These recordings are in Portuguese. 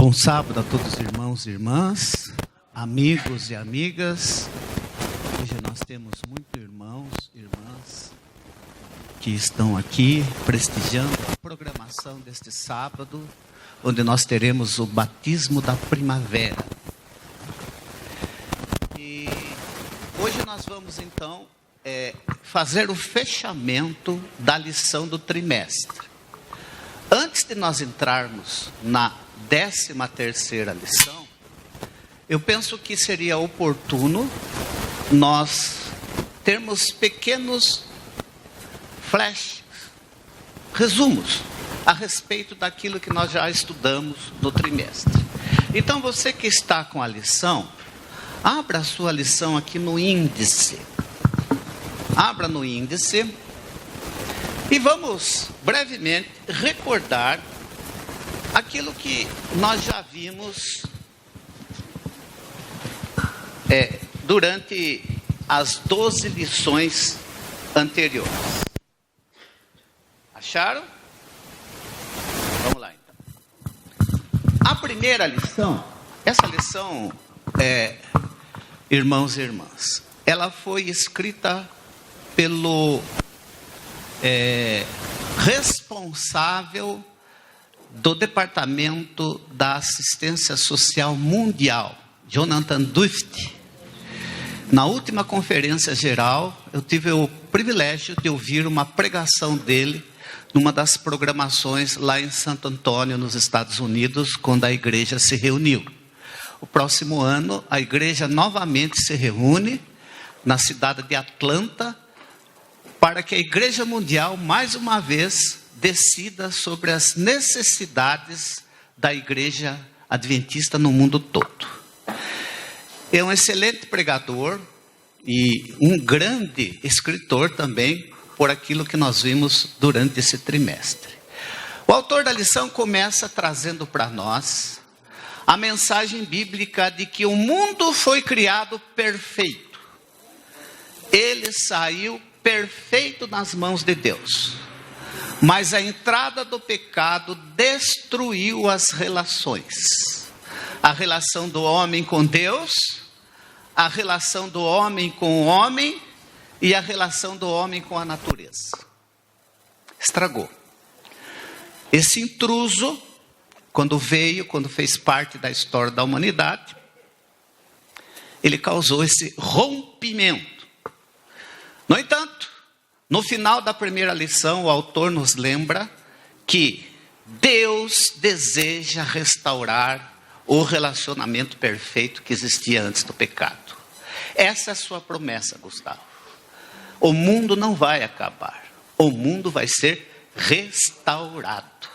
Bom sábado a todos os irmãos e irmãs, amigos e amigas. Hoje nós temos muitos irmãos e irmãs que estão aqui prestigiando a programação deste sábado, onde nós teremos o batismo da primavera. E hoje nós vamos então fazer o fechamento da lição do trimestre. Antes de nós entrarmos na 13ª lição, eu penso que seria oportuno nós termos pequenos flashes, resumos, a respeito daquilo que nós já estudamos no trimestre. Então você que está com a lição, abra a sua lição aqui no índice. Abra no índice e vamos brevemente recordar aquilo que nós já vimos durante as 12 lições anteriores. Acharam? Vamos lá então. A primeira lição, essa lição, irmãos e irmãs, ela foi escrita pelo responsável do Departamento da Assistência Social Mundial, Jonathan Duft. Na última conferência geral, eu tive o privilégio de ouvir uma pregação dele numa das programações lá em Santo Antônio, nos Estados Unidos, quando a igreja se reuniu. O próximo ano, a igreja novamente se reúne na cidade de Atlanta, para que a Igreja Mundial, mais uma vez, decida sobre as necessidades da Igreja Adventista no mundo todo. É um excelente pregador e um grande escritor também, por aquilo que nós vimos durante esse trimestre. O autor da lição começa trazendo para nós a mensagem bíblica de que o mundo foi criado perfeito. Ele saiu perfeito nas mãos de Deus, mas a entrada do pecado destruiu as relações, a relação do homem com Deus, a relação do homem com o homem e a relação do homem com a natureza. Estragou. Esse intruso, quando fez parte da história da humanidade, ele causou esse rompimento. No entanto, no final da primeira lição, o autor nos lembra que Deus deseja restaurar o relacionamento perfeito que existia antes do pecado. Essa é a sua promessa, Gustavo. O mundo não vai acabar. O mundo vai ser restaurado.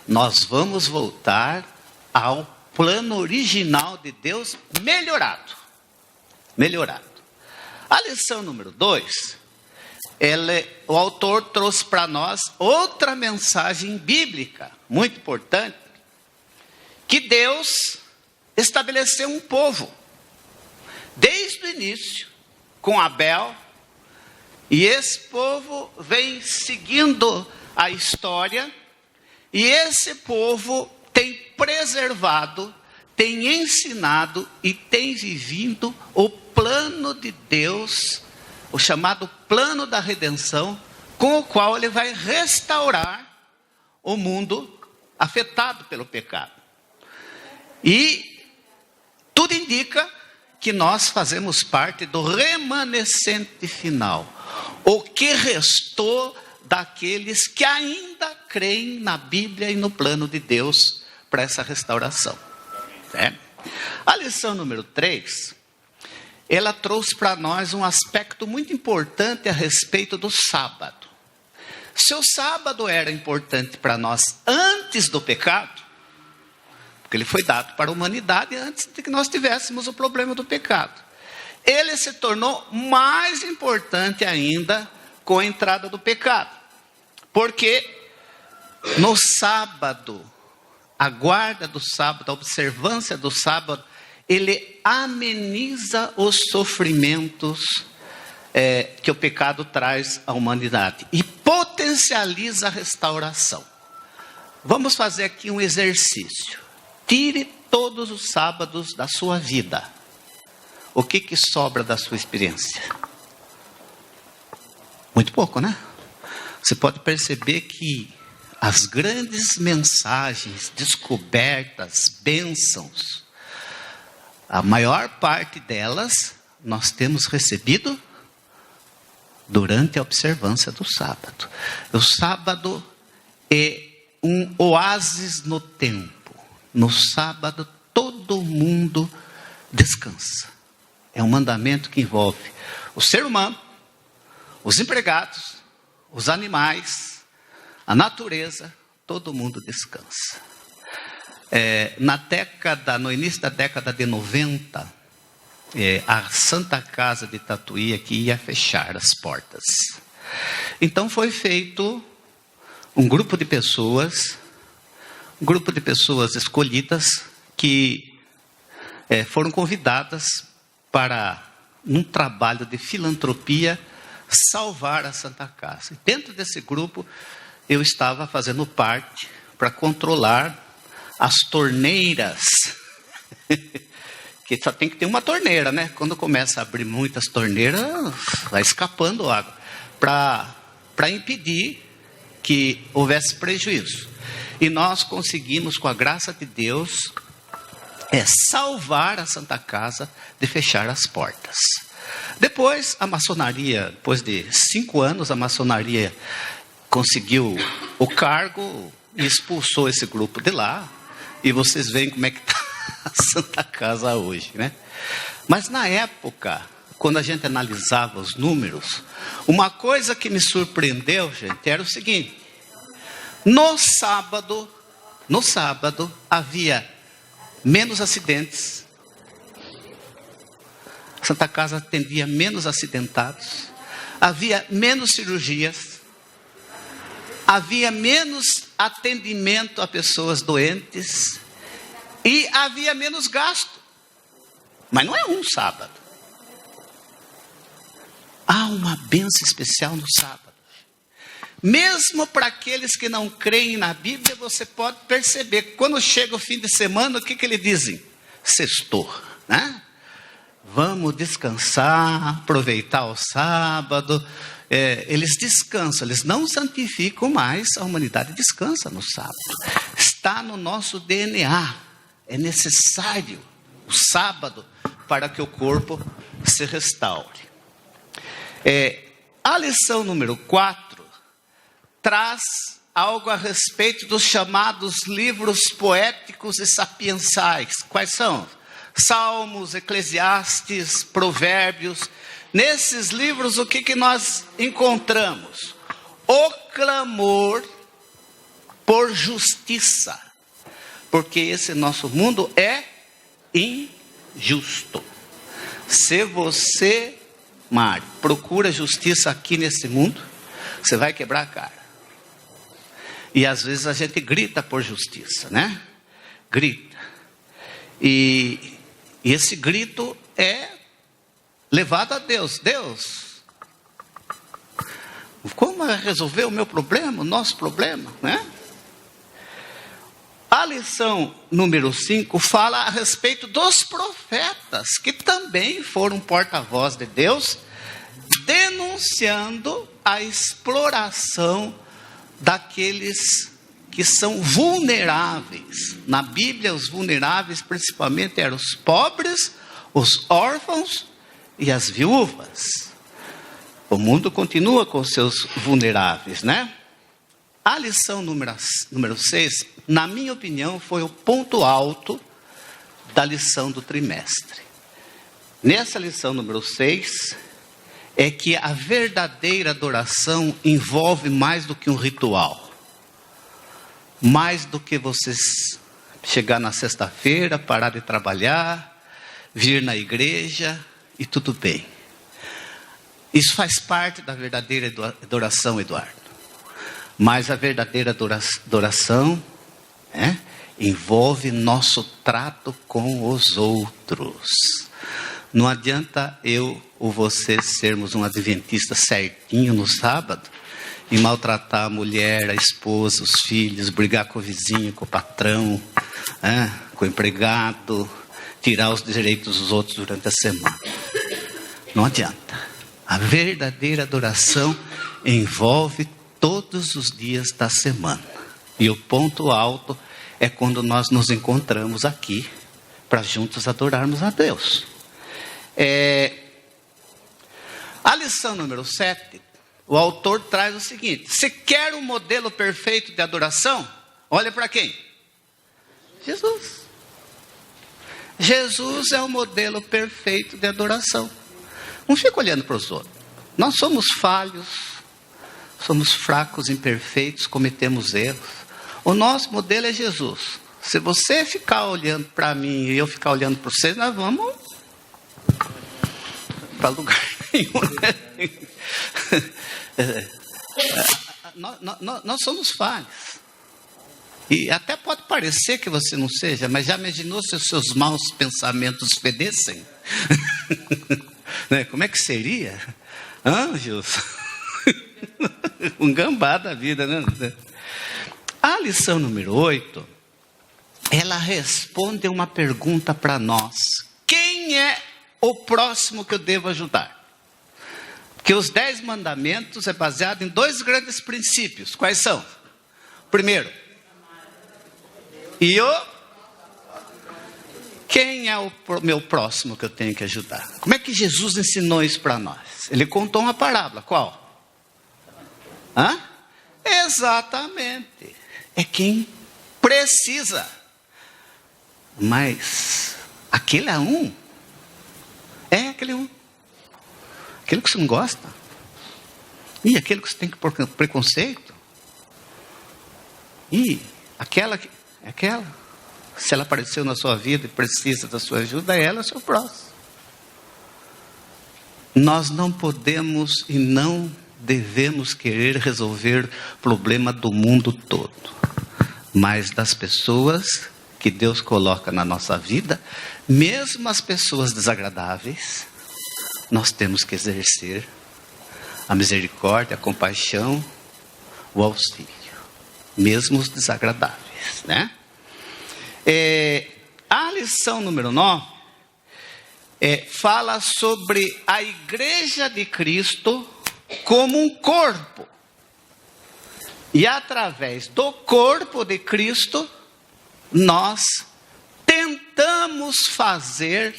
Nós vamos voltar ao plano original de Deus melhorado. A lição número 2, o autor trouxe para nós outra mensagem bíblica, muito importante, que Deus estabeleceu um povo, desde o início, com Abel, e esse povo vem seguindo a história, e esse povo tem preservado, tem ensinado e tem vivido o plano de Deus, o chamado plano da redenção, com o qual ele vai restaurar o mundo afetado pelo pecado. E tudo indica que nós fazemos parte do remanescente final, o que restou daqueles que ainda creem na Bíblia e no plano de Deus para essa restauração. A lição número 3, ela trouxe para nós um aspecto muito importante a respeito do sábado. Se o sábado era importante para nós antes do pecado, porque ele foi dado para a humanidade antes de que nós tivéssemos o problema do pecado, ele se tornou mais importante ainda com a entrada do pecado, porque no sábado, a guarda do sábado, a observância do sábado, ele ameniza os sofrimentos que o pecado traz à humanidade e potencializa a restauração. Vamos fazer aqui um exercício. Tire todos os sábados da sua vida. O que sobra da sua experiência? Muito pouco, né? Você pode perceber que as grandes mensagens, descobertas, bênçãos, a maior parte delas nós temos recebido durante a observância do sábado. O sábado é um oásis no tempo. No sábado todo mundo descansa. É um mandamento que envolve o ser humano, os empregados, os animais, a natureza, todo mundo descansa. No início da década de 90, a Santa Casa de Tatuí aqui ia fechar as portas. Então foi feito um grupo de pessoas escolhidas que foram convidadas para, num trabalho de filantropia, salvar a Santa Casa. Dentro desse grupo, eu estava fazendo parte para controlar as torneiras, que só tem que ter uma torneira, né? Quando começa a abrir muitas torneiras, vai escapando água, para impedir que houvesse prejuízo. E nós conseguimos, com a graça de Deus, salvar a Santa Casa de fechar as portas. Depois, a maçonaria, depois de 5 anos, a maçonaria conseguiu o cargo e expulsou esse grupo de lá. E vocês veem como é que está a Santa Casa hoje, né? Mas na época, quando a gente analisava os números, uma coisa que me surpreendeu, gente, era o seguinte: no sábado havia menos acidentes, Santa Casa atendia menos acidentados, havia menos cirurgias, havia menos atendimento a pessoas doentes e havia menos gasto. Mas não é um sábado. Há uma bênção especial no sábado. Mesmo para aqueles que não creem na Bíblia, você pode perceber que quando chega o fim de semana, o que eles dizem? Sextou, né? Vamos descansar, aproveitar o sábado. Eles descansam, eles não santificam mais, a humanidade descansa no sábado. Está no nosso DNA. É necessário o sábado para que o corpo se restaure. A lição número 4 traz algo a respeito dos chamados livros poéticos e sapiensais. Quais são? Salmos, Eclesiastes, Provérbios. Nesses livros, o que nós encontramos? O clamor por justiça. Porque esse nosso mundo é injusto. Se você, Mário, procura justiça aqui nesse mundo, você vai quebrar a cara. E às vezes a gente grita por justiça, né? Grita. E esse grito é levado a Deus. Deus, como resolver o meu problema, o nosso problema, né? A lição número 5 fala a respeito dos profetas, que também foram porta-voz de Deus, denunciando a exploração daqueles que são vulneráveis. Na Bíblia, os vulneráveis principalmente eram os pobres, os órfãos e as viúvas. O mundo continua com seus vulneráveis, né? A lição número 6, na minha opinião, foi o ponto alto da lição do trimestre. Nessa lição número 6, é que a verdadeira adoração envolve mais do que um ritual. Mais do que você chegar na sexta-feira, parar de trabalhar, vir na igreja e tudo bem. Isso faz parte da verdadeira adoração, Eduardo. Mas a verdadeira adoração envolve nosso trato com os outros. Não adianta eu ou você sermos um adventista certinho no sábado em maltratar a mulher, a esposa, os filhos, brigar com o vizinho, com o patrão, com o empregado, tirar os direitos dos outros durante a semana. Não adianta. A verdadeira adoração envolve todos os dias da semana. E o ponto alto é quando nós nos encontramos aqui para juntos adorarmos a Deus. A lição número 7, o autor traz o seguinte: se quer um modelo perfeito de adoração, olha para quem? Jesus. Jesus é o modelo perfeito de adoração. Não fica olhando para os outros. Nós somos falhos, somos fracos, imperfeitos, cometemos erros. O nosso modelo é Jesus. Se você ficar olhando para mim e eu ficar olhando para vocês, nós vamos para lugar nenhum. Nós somos falhos. E até pode parecer que você não seja, mas já imaginou se os seus maus pensamentos fedessem? Né? Como é que seria? Anjos. Um gambá da vida, né? A lição número 8, ela responde uma pergunta para nós: quem é o próximo que eu devo ajudar? Porque os 10 mandamentos é baseado em 2 grandes princípios. Quais são? Primeiro, quem é o meu próximo que eu tenho que ajudar? Como é que Jesus ensinou isso para nós? Ele contou uma parábola. Qual? Exatamente. É quem precisa. Mas aquele é um. É aquele um. Aquele que você não gosta. E aquele que você tem preconceito. E aquela. Se ela apareceu na sua vida e precisa da sua ajuda, ela é o seu próximo. Nós não podemos e não devemos querer resolver o problema do mundo todo, mas das pessoas que Deus coloca na nossa vida, mesmo as pessoas desagradáveis, nós temos que exercer a misericórdia, a compaixão, o auxílio, mesmo os desagradáveis, né? A lição número 9 fala sobre a igreja de Cristo como um corpo. E através do corpo de Cristo, nós tentamos fazer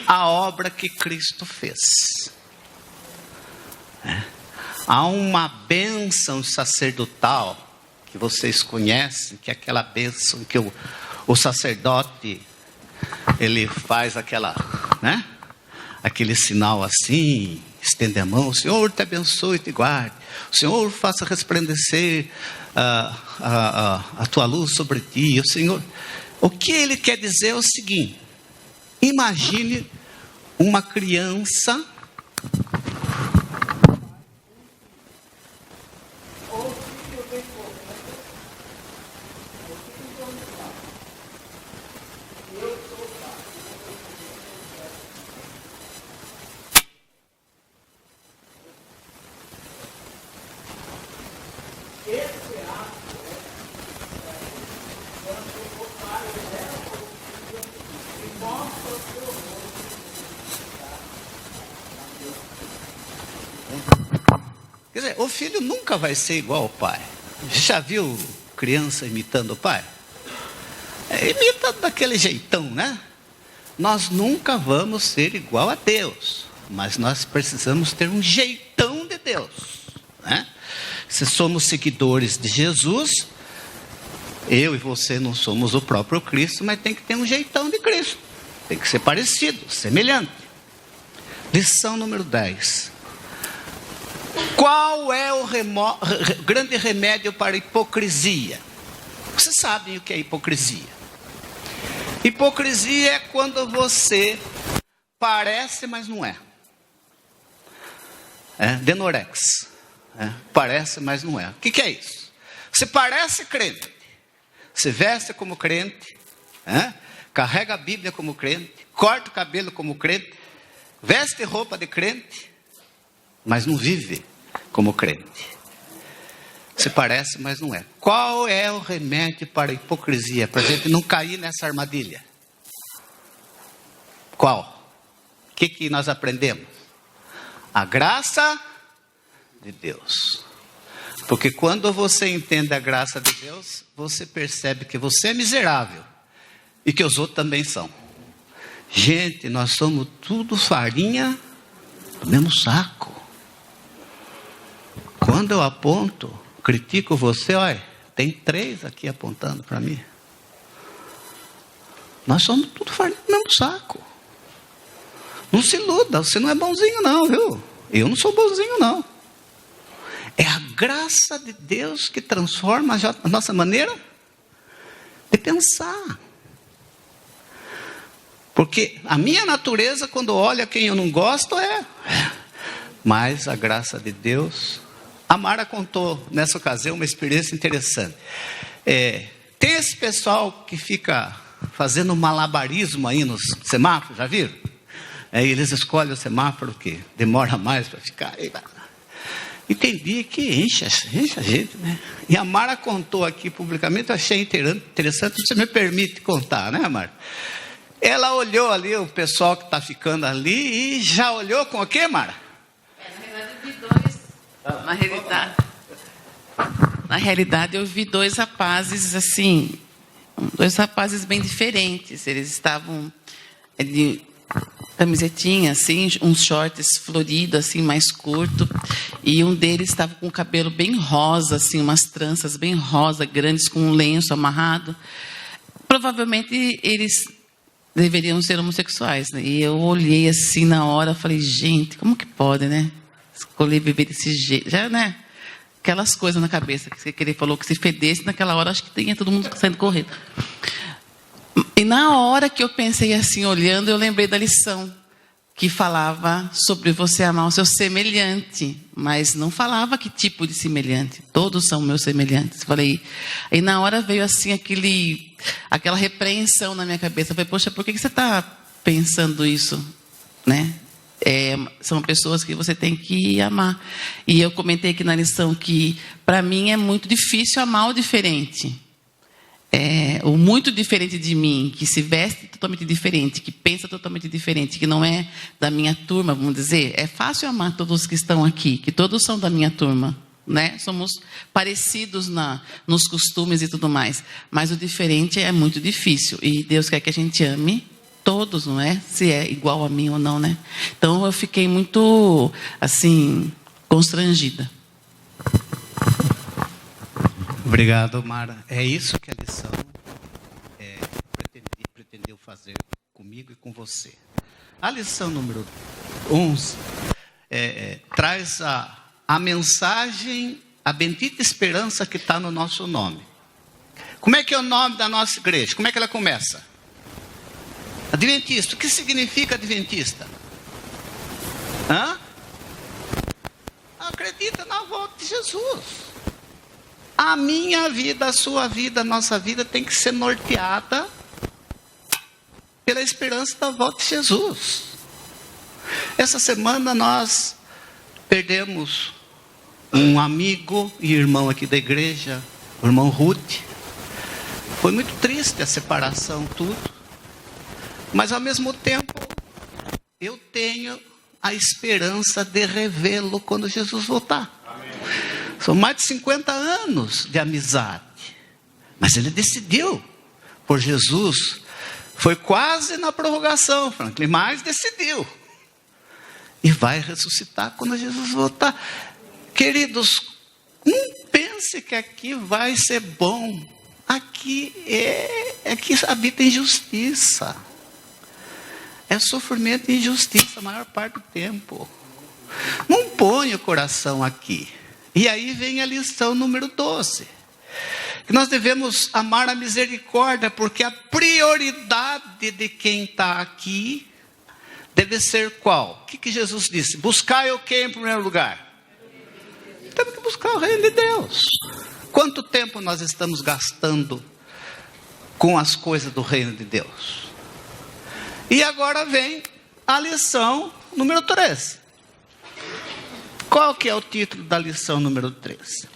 a obra que Cristo fez. Há uma bênção sacerdotal que vocês conhecem, que é aquela bênção que o sacerdote, ele faz aquele sinal assim, estende a mão: o Senhor te abençoe e te guarde, o Senhor faça resplandecer a tua luz sobre ti. O Senhor, o que ele quer dizer é o seguinte: imagine uma criança Quer dizer, o filho nunca vai ser igual ao pai. Já viu criança imitando o pai? Imita daquele jeitão, né? Nós nunca vamos ser igual a Deus, mas nós precisamos ter um jeitão de Deus, né? Se somos seguidores de Jesus, eu e você não somos o próprio Cristo, mas tem que ter um jeitão de Cristo. Tem que ser parecido, semelhante. Lição número 10. Qual é o grande remédio para a hipocrisia? Vocês sabem o que é hipocrisia. Hipocrisia é quando você parece, mas não é. Denorex. Parece, mas não é. O que é isso? Você parece crente, você veste como crente, carrega a Bíblia como crente, corta o cabelo como crente, veste roupa de crente, mas não vive como crente. Se parece, mas não é. Qual é o remédio para a hipocrisia? Para a gente não cair nessa armadilha? Qual? O que nós aprendemos? A graça de Deus. Porque quando você entende a graça de Deus, você percebe que você é miserável e que os outros também são. Gente, nós somos tudo farinha do mesmo saco. Quando eu aponto, critico você, olha, tem 3 aqui apontando para mim. Nós somos tudo farinha do mesmo saco. Não se iluda, você não é bonzinho não, viu? Eu não sou bonzinho não. É a graça de Deus que transforma a nossa maneira de pensar. Porque a minha natureza, quando olha quem eu não gosto, mas a graça de Deus. A Mara contou nessa ocasião uma experiência interessante. Tem esse pessoal que fica fazendo malabarismo aí nos semáforos, já viram? Eles escolhem o semáforo que demora mais para ficar. E tem dia que enche a gente, né? E a Mara contou aqui publicamente, eu achei interessante, você me permite contar, né, Mara? Ela olhou ali o pessoal que está ficando ali e já olhou com o quê, Mara? Na realidade eu vi 2 rapazes assim, 2 rapazes bem diferentes. Eles estavam de camisetinha assim, uns shorts floridos assim, mais curto, e um deles estava com o cabelo bem rosa assim, umas tranças bem rosa, grandes, com um lenço amarrado. Provavelmente eles deveriam ser homossexuais, né? E eu olhei assim na hora, falei, gente, como que pode, né? Escolher viver desse jeito, já, né? Aquelas coisas na cabeça, que ele falou que se fedesse naquela hora, acho que tinha todo mundo saindo correndo. E na hora que eu pensei assim, olhando, eu lembrei da lição que falava sobre você amar o seu semelhante, mas não falava que tipo de semelhante. Todos são meus semelhantes. Falei, e na hora veio assim aquela repreensão na minha cabeça. Eu falei, poxa, por que você está pensando isso, né? São pessoas que você tem que amar. E eu comentei aqui na lição que para mim é muito difícil amar o diferente. O muito diferente de mim, que se veste totalmente diferente, que pensa totalmente diferente, que não é da minha turma, vamos dizer. É fácil amar todos os que estão aqui, que todos são da minha turma, né? Somos parecidos nos costumes e tudo mais. Mas o diferente é muito difícil. E Deus quer que a gente ame todos, não é? Se é igual a mim ou não, né? Então eu fiquei muito, assim, constrangida. Obrigado, Mara. É isso que a lição pretendeu fazer comigo e com você. A lição número 11 traz a mensagem, a bendita esperança que está no nosso nome. Como é que é o nome da nossa igreja? Como é que ela começa? Adventista. O que significa adventista? Acredita na volta de Jesus. A minha vida, a sua vida, a nossa vida tem que ser norteada pela esperança da volta de Jesus. Essa semana nós perdemos um amigo e irmão aqui da igreja, o irmão Ruth. Foi muito triste a separação, tudo. Mas ao mesmo tempo, eu tenho a esperança de revê-lo quando Jesus voltar. São mais de 50 anos de amizade. Mas ele decidiu por Jesus. Foi quase na prorrogação, Franklin, mas decidiu. E vai ressuscitar quando Jesus voltar. Queridos, não pense que aqui vai ser bom. Aqui que habita injustiça. É sofrimento e injustiça a maior parte do tempo. Não ponha o coração aqui. E aí vem a lição número 12. Que nós devemos amar a misericórdia, porque a prioridade de quem está aqui deve ser qual? O que Jesus disse? Buscai o que em primeiro lugar? Temos que buscar o reino de Deus. Quanto tempo nós estamos gastando com as coisas do reino de Deus? E agora vem a lição número 13. Qual que é o título da lição número 13?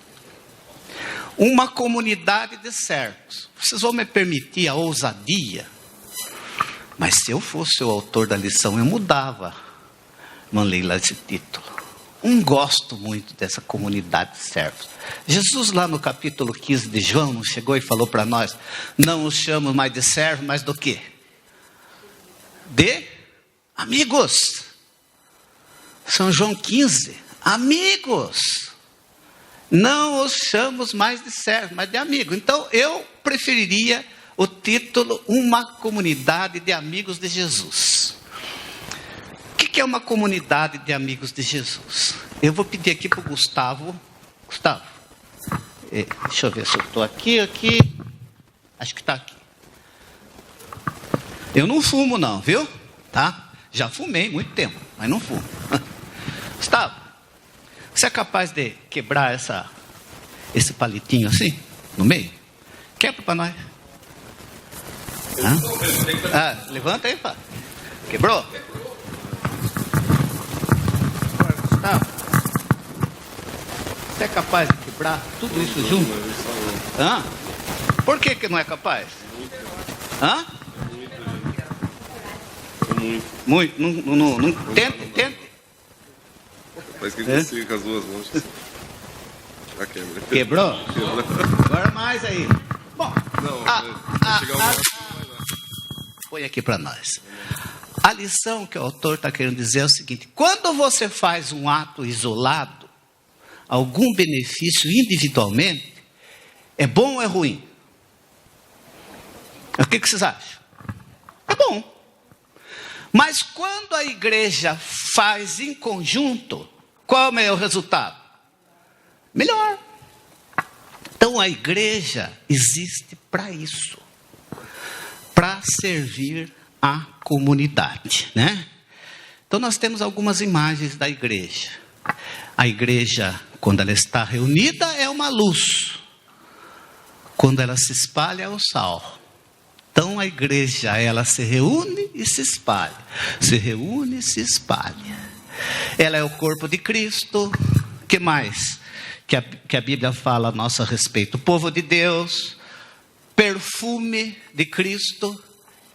uma comunidade de servos. Vocês vão me permitir a ousadia? Mas se eu fosse o autor da lição, eu mudava, irmã Leila, esse título. Não gosto muito dessa comunidade de servos. Jesus lá no capítulo 15 de João, não chegou e falou para nós, não os chamo mais de servos, mas do quê? De amigos. São João 15, amigos. Não os chamo mais de servos, mas de amigos. Então eu preferiria o título, uma comunidade de amigos de Jesus. O que é uma comunidade de amigos de Jesus? Eu vou pedir aqui para o Gustavo. Gustavo, deixa eu ver se eu estou aqui. Acho que está aqui. Eu não fumo não, viu? Tá? Já fumei muito tempo, mas não fumo. Gustavo, você é capaz de quebrar esse palitinho assim, no meio? Quebra para nós. Levanta aí, pá. Quebrou? Gustavo, você é capaz de quebrar tudo isso junto? Por que não é capaz? Muito. Não. Tente. Parece que ele consiga com as duas mãos. A quebra. Quebrou? Agora mais aí. Bom, põe aqui para nós. A lição que o autor está querendo dizer é o seguinte: quando você faz um ato isolado, algum benefício individualmente, é bom ou é ruim? O que vocês acham? É bom. Mas quando a igreja faz em conjunto, qual é o resultado? Melhor. Então a igreja existe para isso, para servir a comunidade, né? Então nós temos algumas imagens da igreja. A igreja, quando ela está reunida, é uma luz. Quando ela se espalha, é o sal. Então a igreja, ela se reúne e se espalha. Se reúne e se espalha. Ela é o corpo de Cristo. O que mais que a Bíblia fala a nosso respeito? O povo de Deus, perfume de Cristo,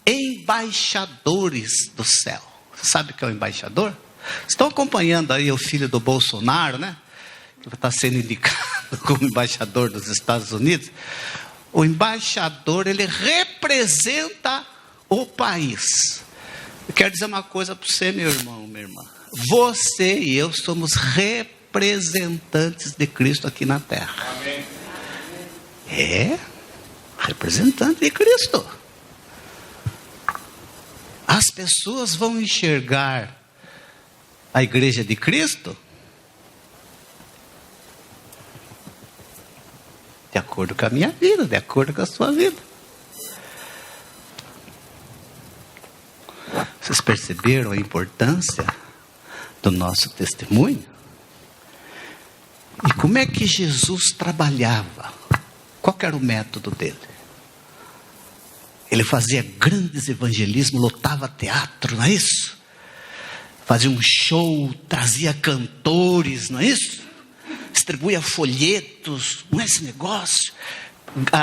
embaixadores do céu. Você sabe o que é o embaixador? Estão acompanhando aí o filho do Bolsonaro, né? Que está sendo indicado como embaixador dos Estados Unidos. O embaixador, ele representa o país. Eu quero dizer uma coisa para você, meu irmão, minha irmã. Você e eu somos representantes de Cristo aqui na terra. Amém. Representante de Cristo. As pessoas vão enxergar a igreja de Cristo de acordo com a minha vida, de acordo com a sua vida. Vocês perceberam a importância do nosso testemunho? E como é que Jesus trabalhava? Qual era o método dele? Ele fazia grandes evangelismos, lotava teatro, não é isso? Fazia um show, trazia cantores, não é isso? Distribuía folhetos, não é esse negócio?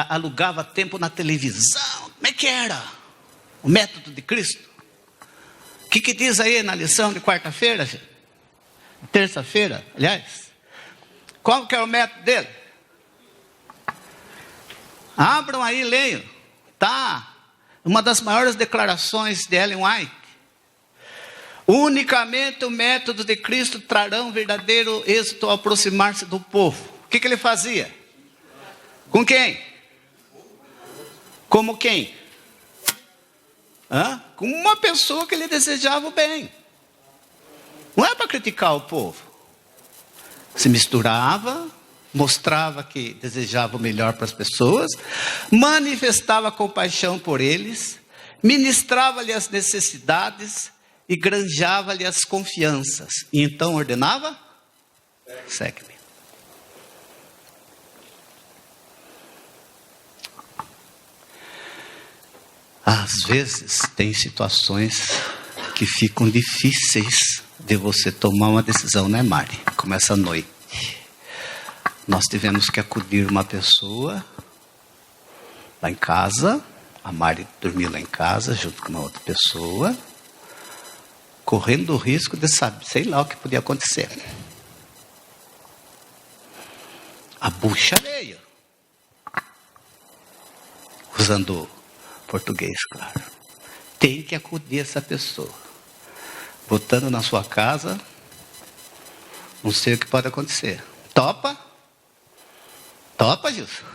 Alugava tempo na televisão. Como é que era o método de Cristo? O que diz aí na lição de quarta-feira? Terça-feira, aliás. Qual que é o método dele? Abram aí, leiam. Tá. Uma das maiores declarações de Ellen White. Unicamente o método de Cristo trará um verdadeiro êxito ao aproximar-se do povo. O que ele fazia? Com quem? Como quem? Com uma pessoa que ele desejava o bem. Não é para criticar o povo. Se misturava, mostrava que desejava o melhor para as pessoas, manifestava compaixão por eles, ministrava-lhe as necessidades e granjava-lhe as confianças. E então ordenava: segue-me. Às vezes tem situações que ficam difíceis de você tomar uma decisão, né, Mari? Como essa noite. nós tivemos que acudir uma pessoa lá em casa. A Mari dormiu lá em casa, junto com uma outra pessoa, correndo o risco de saber, sei lá o que podia acontecer. A bucha veio. Usando português, claro. Tem que acudir essa pessoa. Botando na sua casa, não sei o que pode acontecer. Topa? Topa, Gilson?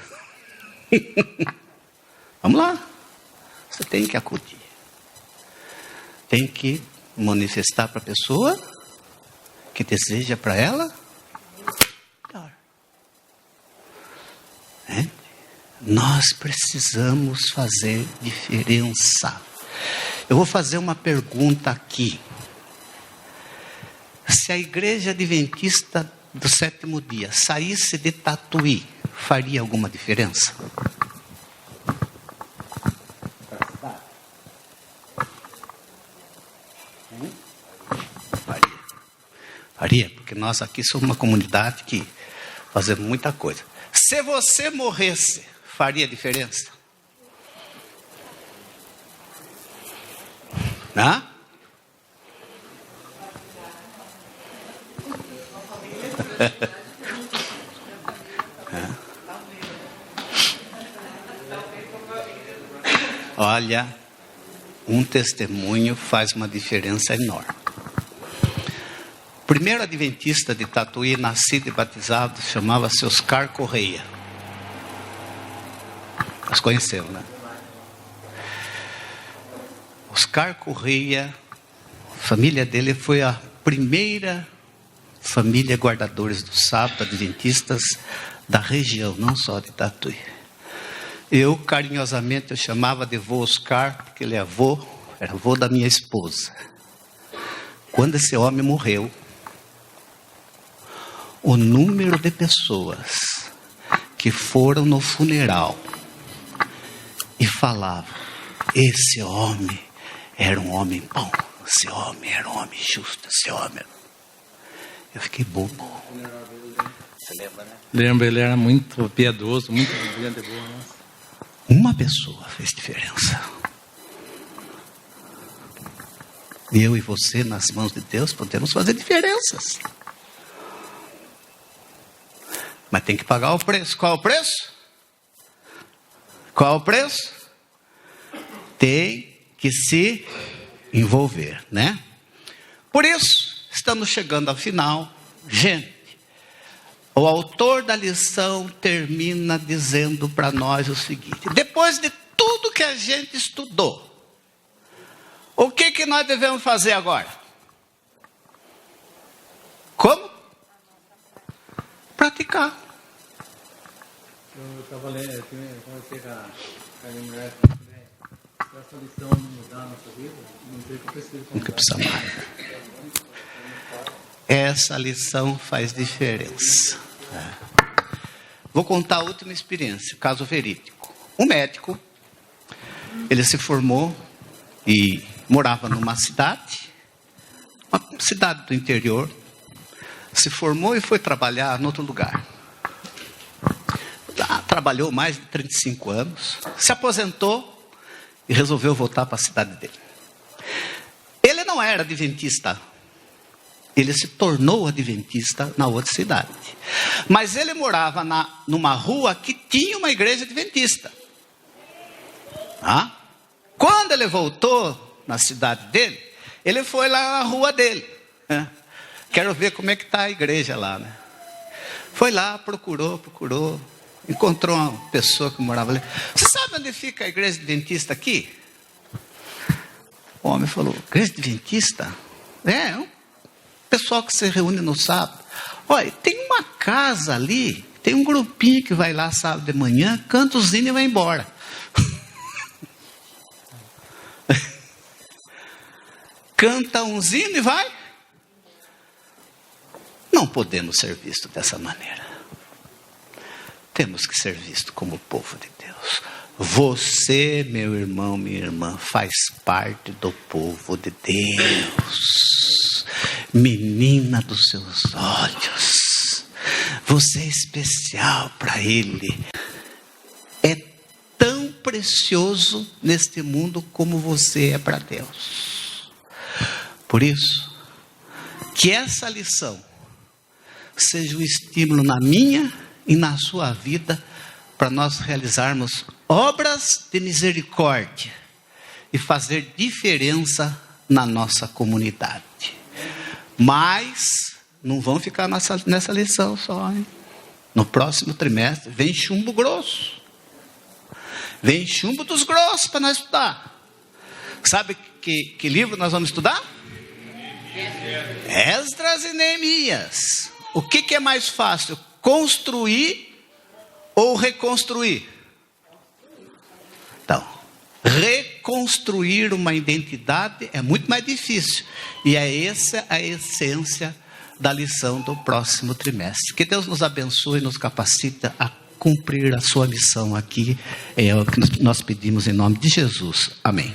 Vamos lá. Você tem que acudir. Tem que manifestar para a pessoa que deseja para ela. Nós precisamos fazer diferença. Eu vou fazer uma pergunta aqui. Se a Igreja Adventista do Sétimo Dia saísse de Tatuí, faria alguma diferença? Faria, porque nós aqui somos uma comunidade que fazemos muita coisa. Se você morresse, faria diferença? Hã? Olha, um testemunho faz uma diferença enorme. O primeiro adventista de Tatuí, nascido e batizado, chamava-se Oscar Correia. Nós conhecemos, né? Oscar Correia, a família dele foi a primeira família guardadores do sábado, adventistas da região, não só de Tatuí. Eu, carinhosamente, eu chamava de vô Oscar, porque ele é avô, era avô da minha esposa. Quando esse homem morreu, o número de pessoas que foram no funeral e falavam, esse homem era um homem bom, esse homem era um homem justo, esse homem... Eu fiquei bobo. Você lembra, né? Lembro, ele era muito piedoso, muito gente boa. Uma pessoa fez diferença. Eu e você, nas mãos de Deus, podemos fazer diferenças. Mas tem que pagar o preço. Qual é o preço? Qual é o preço? Tem que se envolver, né? Por isso, estamos chegando ao final. Gente, o autor da lição termina dizendo para nós o seguinte: depois de tudo que a gente estudou, o que nós devemos fazer agora? Como? Praticar. Eu estava lendo, eu comecei com a minha mulher, se essa lição não mudar a nossa vida, não sei o que eu preciso. Nunca precisa mais. Essa lição faz diferença. Vou contar a última experiência, caso verídico. Um médico, ele se formou e morava numa cidade do interior. Se formou e foi trabalhar em outro lugar. Lá, trabalhou mais de 35 anos, se aposentou e resolveu voltar para a cidade dele. Ele não era adventista. Ele se tornou adventista na outra cidade. Mas ele morava numa rua que tinha uma igreja adventista. Quando ele voltou na cidade dele, ele foi lá na rua dele. Quero ver como é que está a igreja lá, né? Foi lá, procurou. Encontrou uma pessoa que morava ali. Você sabe onde fica a igreja adventista aqui? O homem falou, igreja adventista? É um pessoal que se reúne no sábado. Olha, tem uma casa ali, tem um grupinho que vai lá sábado de manhã, canta os hinos e vai embora. Canta uns hinos e vai. Não podemos ser vistos dessa maneira. Temos que ser vistos como o povo de Deus. Você, meu irmão, minha irmã, faz parte do povo de Deus. Menina dos seus olhos. Você é especial para Ele. É tão precioso neste mundo como você é para Deus. Por isso, que essa lição seja um estímulo na minha e na sua vida, para nós realizarmos obras de misericórdia e fazer diferença na nossa comunidade. Mas não vão ficar nessa lição só, hein? No próximo trimestre vem chumbo grosso. Vem chumbo dos grossos para nós estudar. Sabe que livro nós vamos estudar? Esdras e Neemias. O que é mais fácil? Construir ou reconstruir? Então, reconstruir uma identidade é muito mais difícil. E é essa a essência da lição do próximo trimestre. Que Deus nos abençoe e nos capacita a cumprir a sua missão aqui. É o que nós pedimos em nome de Jesus. Amém.